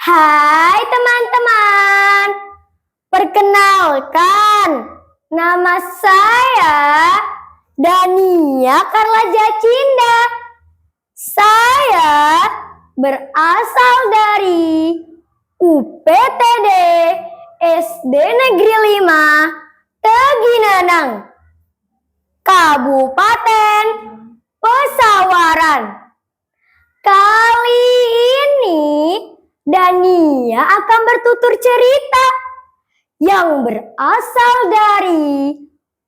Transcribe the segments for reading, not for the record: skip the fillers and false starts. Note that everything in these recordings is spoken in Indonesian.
Hai teman-teman, perkenalkan, nama saya Dania Carla Jacinda. Saya berasal dari UPTD SD Negeri 5 Teginanang, Kabupaten Pesawaran. Kali ini Dania akan bertutur cerita yang berasal dari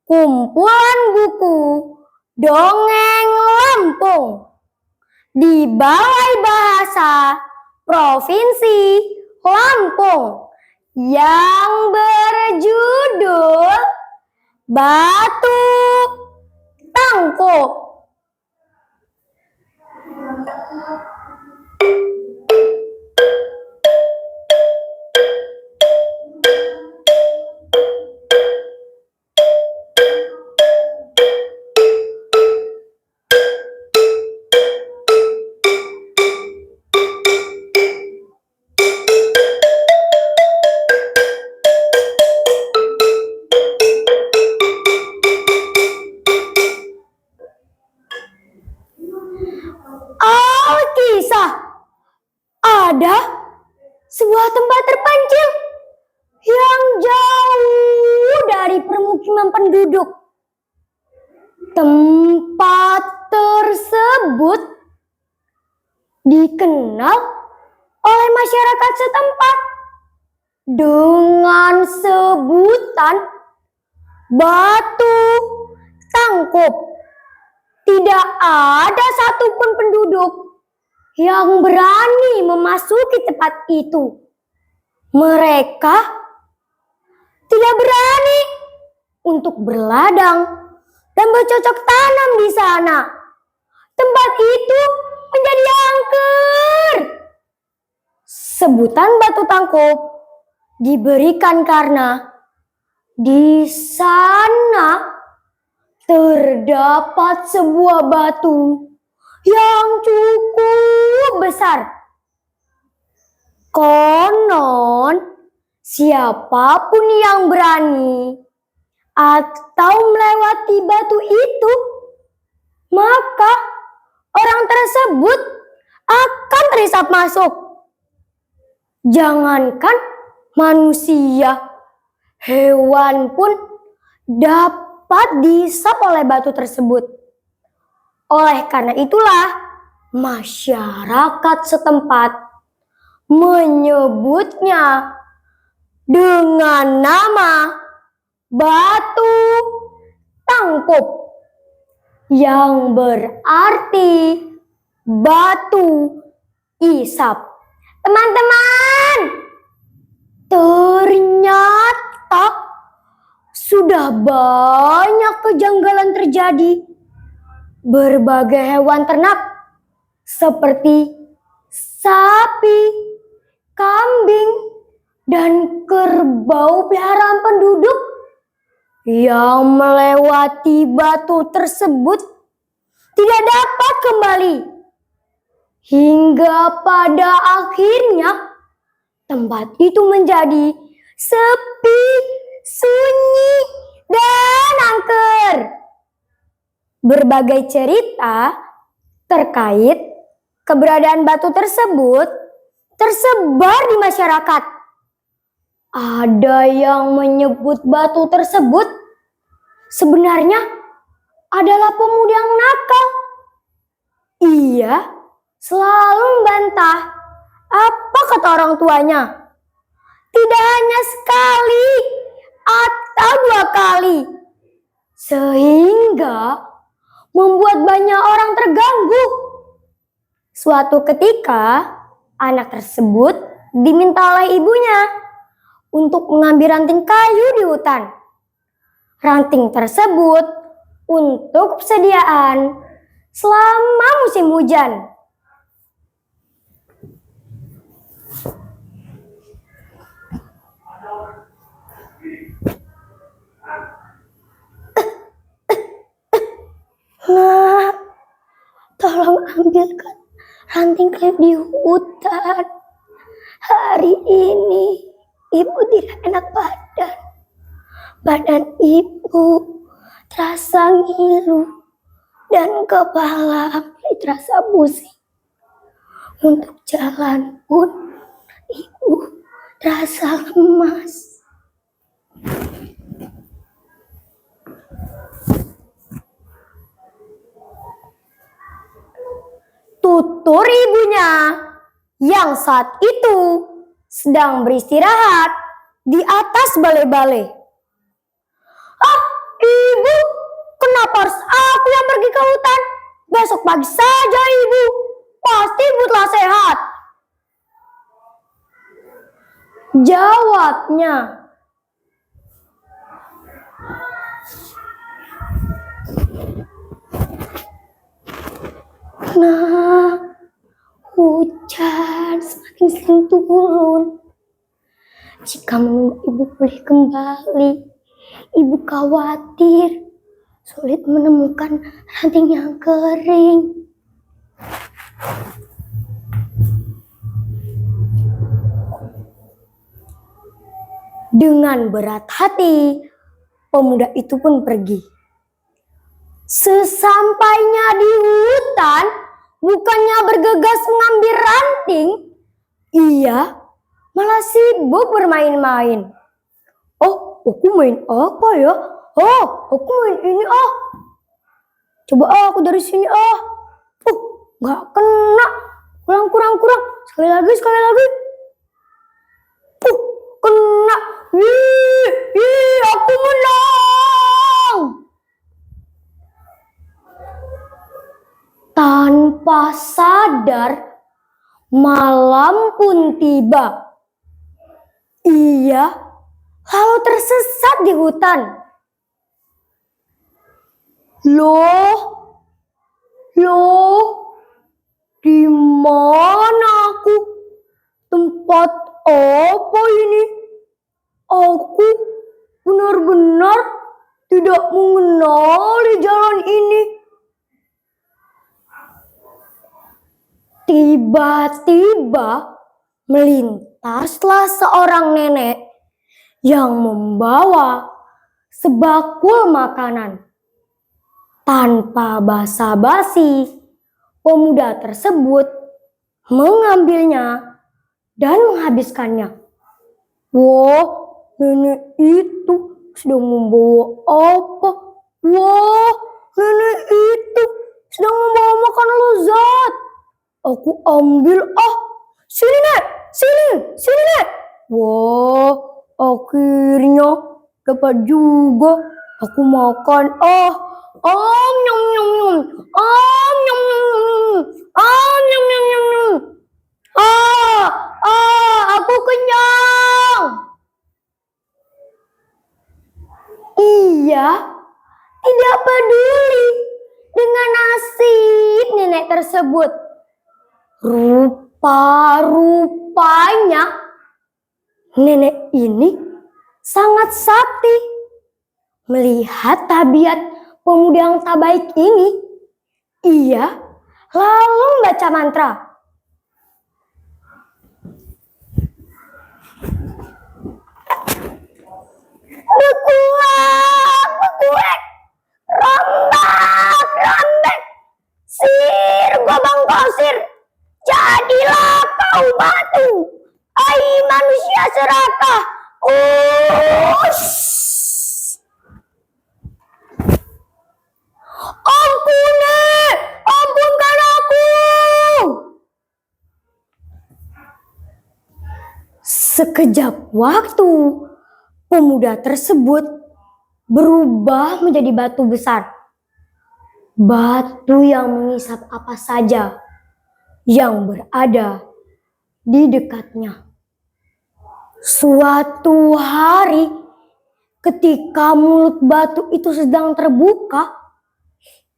kumpulan buku Dongeng Lampung di Balai Bahasa Provinsi Lampung yang berjudul Batu Tangkup. Alkisah, ada sebuah tempat terpencil yang jauh dari permukiman penduduk. Tempat tersebut dikenal oleh masyarakat setempat dengan sebutan Batu Tangkup. Tidak ada satupun penduduk yang berani memasuki tempat itu. Mereka tidak berani untuk berladang dan bercocok tanam di sana. Tempat itu menjadi angker. Sebutan Batu Tangkup diberikan karena di sana terdapat sebuah batu yang cukup besar. Konon, siapapun yang berani atau melewati batu itu, maka orang tersebut akan terisap masuk. Jangankan manusia, hewan pun dapat dihisap oleh batu tersebut. Oleh karena itulah masyarakat setempat menyebutnya dengan nama Batu Tangkup, yang berarti batu isap. Teman-teman, ternyata sudah banyak kejanggalan terjadi. Berbagai hewan ternak seperti sapi, kambing, dan kerbau peliharaan penduduk yang melewati batu tersebut tidak dapat kembali. Hingga pada akhirnya tempat itu menjadi sepi, sunyi, dan angker. Berbagai cerita terkait keberadaan batu tersebut tersebar di masyarakat. Ada yang menyebut batu tersebut sebenarnya adalah pemuda yang nakal. Ia selalu membantah apa kata orang tuanya. Tidak hanya sekali atau 2 kali, sehingga membuat banyak orang terganggu. Suatu ketika, anak tersebut diminta oleh ibunya untuk mengambil ranting kayu di hutan. Ranting tersebut untuk persediaan selama musim hujan. Nah, tolong ambilkan ranting kayu di hutan. Hari ini ibu tidak enak badan. Badan ibu terasa ngilu dan kepala mulai terasa pusing. Untuk jalan pun ibu terasa lemas. Tutur ibunya yang saat itu sedang beristirahat di atas balai-balai. "Ah, ibu, kenapa harus aku yang pergi ke hutan? Besok pagi saja ibu, pasti ibu telah sehat," jawabnya. Nah, hujan semakin sering turun. Jika menunggu ibu pulih kembali, ibu khawatir sulit menemukan ranting yang kering. Dengan berat hati, pemuda itu pun pergi. Sesampainya di hutan, bukannya bergegas mengambil ranting, ia malah sibuk bermain-main. "Oh, aku main apa ya? Oh, aku main ini ah. Coba aku dari sini ah. Nggak kena. Kurang. Sekali lagi. Kena. Wih, aku menang." Tanpa sadar, malam pun tiba. Ia lalu tersesat di hutan. Loh, di mana aku? Tempat apa ini? Aku benar-benar tidak mengenali jalan ini. Tiba-tiba melintaslah seorang nenek yang membawa sebakul makanan. Tanpa basa-basi, pemuda tersebut mengambilnya dan menghabiskannya. Wah, nenek itu sedang membawa apa? Wah, nenek itu sedang membawa makanan lezat. Aku ambil ah. Sini nek. Wah, akhirnya dapat juga. Aku makan ah. Nyam nyam nyam. Nyam nyam nyam. Aku kenyang. Ia tidak peduli dengan nasib nenek tersebut. Rupa-rupanya nenek ini sangat sakti. Melihat tabiat pemuda yang tak baik ini, ia lalu membaca mantra. Bekuek, rombak, sir gobang kosir, jadilah kau batu, ai manusia serakah. Ampunkan aku. Sekejap waktu, pemuda tersebut berubah menjadi batu besar. Batu yang mengisap apa saja yang berada di dekatnya. Suatu hari, ketika mulut batu itu sedang terbuka,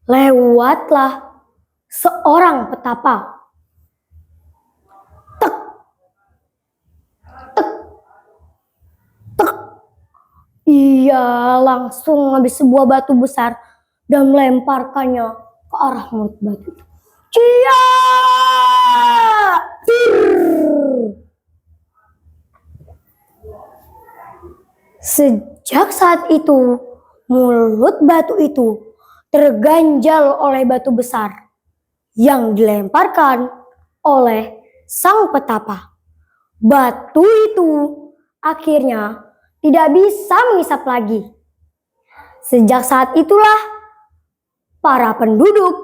lewatlah seorang petapa. Ia langsung mengambil sebuah batu besar dan melemparkannya ke arah mulut batu. Cia! Sejak saat itu, mulut batu itu terganjal oleh batu besar yang dilemparkan oleh sang petapa. Batu itu akhirnya tidak bisa mengisap lagi. Sejak saat itulah para penduduk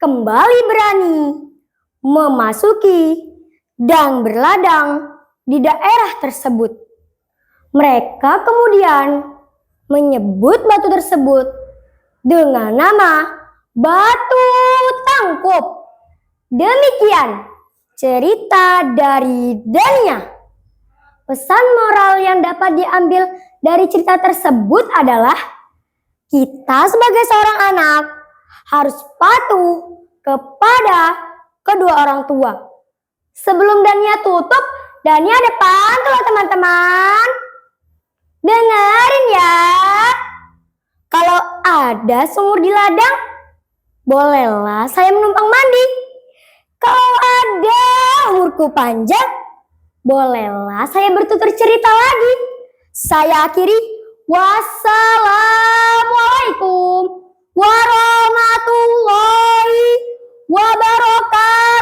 kembali berani memasuki dan berladang di daerah tersebut. Mereka kemudian menyebut batu tersebut dengan nama Batu Tangkup. Demikian cerita dari Dania. Pesan moral yang dapat diambil dari cerita tersebut adalah kita sebagai seorang anak harus patuh kepada kedua orang tua. Sebelum Dania tutup, Dania ada pantun loh teman-teman. Dengerin ya. Kalau ada sumur di ladang, bolehlah saya menumpang mandi. Kalau ada umurku panjang, bolehlah saya bertutur cerita lagi. Saya akhiri. Wassalamualaikum warahmatullahi wabarakatuh.